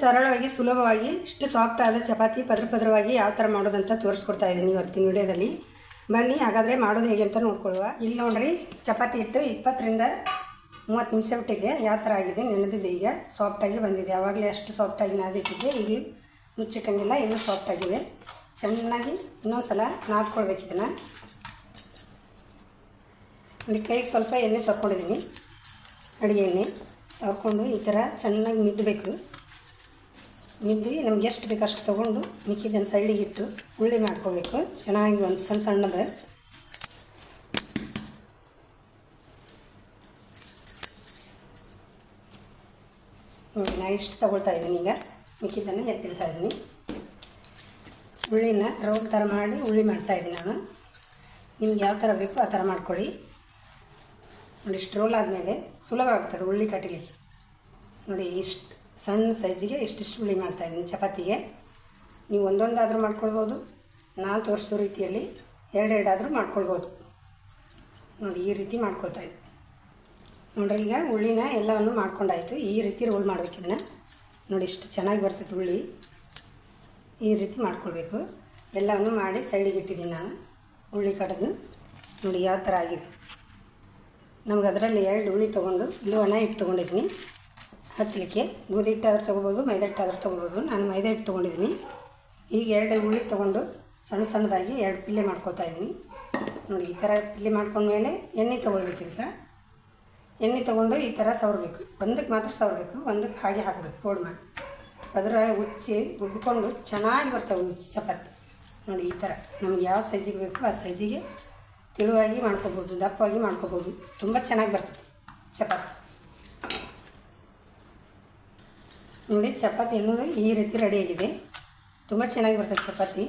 ಸರಳವಾಗಿ ಸುಲಭವಾಗಿ ಇಷ್ಟು ಸಾಫ್ಟ್ ಆದ ಚಪಾತಿ ಪದರವಾಗಿ ಯಾವ ಥರ ಮಾಡೋದಂತ ತೋರಿಸ್ಕೊಡ್ತಾ ಇದ್ದೀನಿ ಇವತ್ತಿನ ವಿಡಿಯೋದಲ್ಲಿ. ಬನ್ನಿ ಹಾಗಾದರೆ ಮಾಡೋದು ಹೇಗೆ ಅಂತ ನೋಡ್ಕೊಳ್ಳುವ. ಇಲ್ಲಿ ನೋಡ್ರಿ, ಚಪಾತಿ ಹಿಟ್ಟು 20ರಿಂದ 30 ನಿಮಿಷ ಬಿಟ್ಟಿದೆ. ಯಾವ ಥರ ಆಗಿದೆ, ನೆನೆದಿದೆ, ಈಗ ಸಾಫ್ಟಾಗಿ ಬಂದಿದೆ. ಆವಾಗಲೇ ಅಷ್ಟು ಸಾಫ್ಟಾಗಿ ನಾದಿಟ್ಟಿದ್ದೆ, ಈಗಲೂ ಮುಚ್ಚಿಟ್ಟಂಗಿಲ್ಲ, ಇನ್ನೂ ಸಾಫ್ಟಾಗಿದೆ. ಚೆನ್ನಾಗಿ ಇನ್ನೊಂದು ಸಲ ನಾದ್ಕೊಳ್ಬೇಕು ಇದನ್ನು. ನೋಡಿ, ಕೈಗೆ ಸ್ವಲ್ಪ ಎಣ್ಣೆ ಸವರ್ಕೊಂಡಿದ್ದೀನಿ, ಅಡುಗೆ ಎಣ್ಣೆ ಸವರ್ಕೊಂಡು ಈ ಥರ ಚೆನ್ನಾಗಿ ಮಿದ್ದಬೇಕು. ಮಿದ್ದಿ ನಮ್ಗೆ ಎಷ್ಟು ಬೇಕು ಅಷ್ಟು ತೊಗೊಂಡು ಮಿಕ್ಕಿದ್ದನ್ನು ಸೈಡಿಗೆ ಇಟ್ಟು ಉಳ್ಳಿ ಮಾಡ್ಕೋಬೇಕು. ಚೆನ್ನಾಗಿ ಒಂದು ಸಣ್ಣದ ನಾನು ಇಷ್ಟು ತೊಗೊಳ್ತಾ ಇದ್ದೀನಿ. ಈಗ ಮಿಕ್ಕಿದ್ದನ್ನು ಎತ್ತಿಡ್ತಾ ಇದ್ದೀನಿ. ಉಳ್ಳಿನ ರೌಂಡ್ ಥರ ಮಾಡಿ ಉಳ್ಳಿ ಮಾಡ್ತಾಯಿದ್ದೀನಿ ನಾನು. ನಿಮ್ಗೆ ಯಾವ ಥರ ಬೇಕೋ ಆ ಥರ ಮಾಡ್ಕೊಳ್ಳಿ. ನೋಡಿ, ಇಷ್ಟು ರೋಲ್ ಆದಮೇಲೆ ಸುಲಭ ಆಗ್ತದೆ ಉಳ್ಳಿ ಕಟ್ಟಲಿಕ್ಕೆ. ನೋಡಿ, ಇಷ್ಟು ಸಣ್ಣ ಸೈಜಿಗೆ ಇಷ್ಟಿಷ್ಟು ಉಳ್ಳಿ ಮಾಡ್ತಾಯಿದ್ದೀನಿ ಚಪಾತಿಗೆ. ನೀವು ಒಂದೊಂದಾದರೂ ಮಾಡ್ಕೊಳ್ಬೋದು, ನಾನು ತೋರಿಸೋ ರೀತಿಯಲ್ಲಿ ಎರಡೆರಡಾದರೂ ಮಾಡ್ಕೊಳ್ಬೋದು. ನೋಡಿ, ಈ ರೀತಿ ಮಾಡ್ಕೊಳ್ತಾಯಿದ್ದೆ. ನೋಡ್ರಿ, ಈಗ ಉಳ್ಳಿನ ಎಲ್ಲವನ್ನು ಮಾಡ್ಕೊಂಡಾಯಿತು. ಈ ರೀತಿ ರೋಲ್ ಮಾಡ್ಬೇಕು ಇದನ್ನು. ನೋಡಿ, ಇಷ್ಟು ಚೆನ್ನಾಗಿ ಬರ್ತೈತೆ ಉಳ್ಳಿ. ಈ ರೀತಿ ಮಾಡ್ಕೊಳ್ಬೇಕು. ಎಲ್ಲವನ್ನು ಮಾಡಿ ಸೈಡಿಗೆ ಇಟ್ಟಿದ್ದೀನಿ ನಾನು ಉಳ್ಳಿ ಕಡ್ದು. ನೋಡಿ ಯಾವ ಥರ ಆಗಿದೆ. ನಮ್ಗೆ ಅದರಲ್ಲಿ 2 ಉಳ್ಳಿ ತೊಗೊಂಡು ಇಲ್ಲಿ ಒಣ ಹಿಟ್ಟು ತೊಗೊಂಡಿದ್ದೀನಿ ಹಚ್ಚಲಿಕ್ಕೆ. ಗೋಧಿ ಹಿಟ್ಟಾದ್ರೂ ತೊಗೋಬೋದು, ಮೈದಾ ಹಿಟ್ಟಾದ್ರೂ ತೊಗೋಬೋದು. ನಾನು ಮೈದಾ ಹಿಟ್ಟು ತೊಗೊಂಡಿದ್ದೀನಿ. ಈಗ 2 ಉಳ್ಳಿ ತೊಗೊಂಡು ಸಣ್ಣದಾಗಿ 2 ಪಿಲ್ಲೆ ಮಾಡ್ಕೊಳ್ತಾ ಇದ್ದೀನಿ. ನೋಡಿ, ಈ ಥರ ಪಿಲ್ಲೆ ಮಾಡ್ಕೊಂಡ್ಮೇಲೆ ಎಣ್ಣೆ ತೊಗೊಳ್ಬೇಕು. ಈಗ ಎಣ್ಣೆ ತೊಗೊಂಡು ಈ ಥರ ಸವರಬೇಕು. ಒಂದಕ್ಕೆ ಮಾತ್ರ ಸವರಬೇಕು, ಒಂದಕ್ಕೆ ಹಾಗೆ ಹಾಕಬೇಕು. ಪೌಡ್ ಮಾಡಿ ಅದರ ಉಚ್ಚಿ ರುಬ್ಬಿಕೊಂಡು ಚೆನ್ನಾಗಿ ಬರ್ತವೆ ಚಪಾತಿ. ನೋಡಿ, ಈ ಥರ ನಮ್ಗೆ ಯಾವ ಸೈಜಿಗೆ ಬೇಕೋ ಆ ಸೈಜಿಗೆ ತೆಳುವಾಗಿ ಮಾಡ್ಕೋಬೋದು, ದಪ್ಪವಾಗಿ ಮಾಡ್ಕೋಬೋದು. ತುಂಬ ಚೆನ್ನಾಗಿ ಬರ್ತದೆ ಚಪಾತಿ. ನೋಡಿ, ಚಪಾತಿ ಅನ್ನೋದು ಈ ರೀತಿ ರೆಡಿಯಾಗಿದೆ. ತುಂಬ ಚೆನ್ನಾಗಿ ಬರ್ತದೆ ಚಪಾತಿ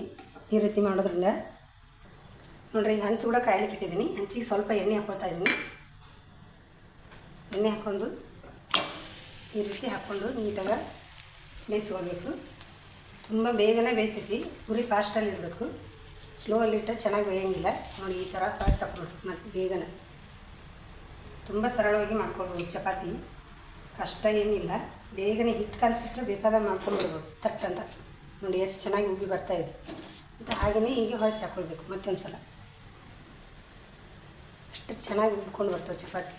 ಈ ರೀತಿ ಮಾಡೋದ್ರಿಂದ. ನೋಡಿರಿ, ಈಗ ಹಂಚು ಕೂಡ ಕಾಯಲಿಕ್ಕೆ ಇಟ್ಟಿದ್ದೀನಿ. ಹಂಚಿಗೆ ಸ್ವಲ್ಪ ಎಣ್ಣೆ ಹಾಕ್ಕೊಳ್ತಾ ಇದ್ದೀನಿ. ಎಣ್ಣೆ ಹಾಕ್ಕೊಂಡು ಈ ರೀತಿ ಹಾಕ್ಕೊಂಡು ನೀಟಾಗಿ ಬೇಯಿಸ್ಕೊಳ್ಬೇಕು. ತುಂಬ ಬೇಗನೆ ಬೇಯ್ತೈತಿ. ಉರಿ ಫಾಸ್ಟಲ್ಲಿ ಇಡಬೇಕು, ಸ್ಲೋಲ್ಲಿ ಇಟ್ಟರೆ ಚೆನ್ನಾಗಿ ಬೇಯೋಂಗಿಲ್ಲ. ನೋಡಿ, ಈ ಥರ ಕಾಯಿಸಿ ಹಾಕ್ಬೇಕು. ಮತ್ತು ಬೇಗನೆ ತುಂಬ ಸರಳವಾಗಿ ಮಾಡ್ಕೊಳ್ಬೋದು ಚಪಾತಿ. ಕಷ್ಟ ಏನಿಲ್ಲ. ಬೇಗನೆ ಹಿಟ್ಟು ಕಲಸಿಟ್ರೆ ಬೇಕಾದಾಗ ಮಾಡ್ಕೊಂಡ್ಬಿಡ್ಬೋದು ತಟ್ಟಂತ. ನೋಡಿ, ಎಷ್ಟು ಚೆನ್ನಾಗಿ ಉಬ್ಬಿ ಬರ್ತಾಯಿದೆ. ಮತ್ತು ಹಾಗೆಯೇ ಹೀಗೆ ಹೊಳಿಸಿ ಹಾಕ್ಕೊಳ್ಬೇಕು ಮತ್ತೊಂದು ಸಲ. ಅಷ್ಟು ಚೆನ್ನಾಗಿ ಉಬ್ಬಿಕೊಂಡು ಬರ್ತವೆ ಚಪಾತಿ.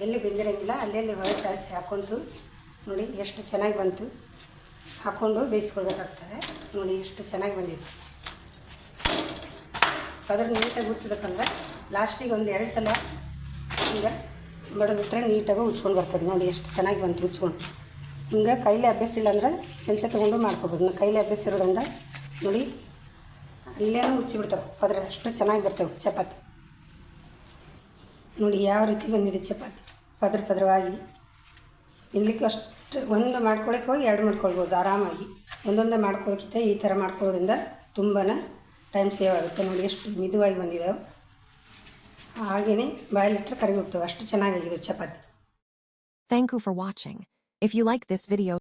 ಎಲ್ಲಿ ಬೆಂದಿರೋಂಗಿಲ್ಲ, ಅಲ್ಲೆಲ್ಲಿ ಹೊಳಿಸಿ ಹಾಕ್ಕೊಂತು. ನೋಡಿ, ಎಷ್ಟು ಚೆನ್ನಾಗಿ ಬಂತು. ಹಾಕ್ಕೊಂಡು ಬೇಯಿಸ್ಕೊಳ್ಬೇಕಾಗ್ತದೆ. ನೋಡಿ, ಎಷ್ಟು ಚೆನ್ನಾಗಿ ಬಂದಿದೆ. ಅದ್ರ ನೀಟಾಗಿ ಉಚ್ಚಬೇಕಂದ್ರೆ ಲಾಸ್ಟಿಗೆ ಒಂದು 2 ಸಲ ಹಿಂಗೆ ಬಡಬಿಟ್ರೆ ನೀಟಾಗಿ ಉಚ್ಕೊಂಡು ಬರ್ತದೆ. ನೋಡಿ, ಎಷ್ಟು ಚೆನ್ನಾಗಿ ಬಂತು ಉಚ್ಕೊಂಡು. ಹಿಂಗೆ ಕೈಲಿ ಅಭ್ಯಾಸ ಇಲ್ಲ ಅಂದರೆ ಚಮಚ ತೊಗೊಂಡು ಮಾಡ್ಕೊಬೋದು. ನಾನು ಕೈಲಿ ಅಭ್ಯಾಸ ಇರೋದ್ರಿಂದ ನೋಡಿ ಇಲ್ಲೇನೂ ಉಚ್ಚಿಬಿಡ್ತಾವೆ. ಪದರ ಅಷ್ಟು ಚೆನ್ನಾಗಿ ಬರ್ತವೆ ಚಪಾತಿ. ನೋಡಿ ಯಾವ ರೀತಿ ಬಂದಿದೆ ಚಪಾತಿ, ಪದರವಾಗಿ. ತಿನ್ನಲಿಕ್ಕೆ ಅಷ್ಟು ಒಂದು ಮಾಡ್ಕೊಳಕ್ಕೆ ಹೋಗಿ 2 ಮಾಡ್ಕೊಳ್ಬೋದು ಆರಾಮಾಗಿ. ಒಂದೊಂದೇ ಮಾಡ್ಕೊಳ್ಳೋಕ್ಕಿಂತ ಈ ಥರ ಮಾಡ್ಕೊಳ್ಳೋದ್ರಿಂದ ತುಂಬಾ ಟೈಮ್ ಸೇವ್ ಆಗುತ್ತೆ. ನೋಡಿ, ಎಷ್ಟು ಮಿದುವಾಗಿ ಬಂದಿದ್ದಾವೆ. ಹಾಗೆಯೇ ಬಾಯಲ್ಲಿಟ್ಟರೆ ಕರಗಿ ಹೋಗ್ತವೆ. ಅಷ್ಟು ಚೆನ್ನಾಗಿದೆ chapati. Thank you for watching. If you like this video,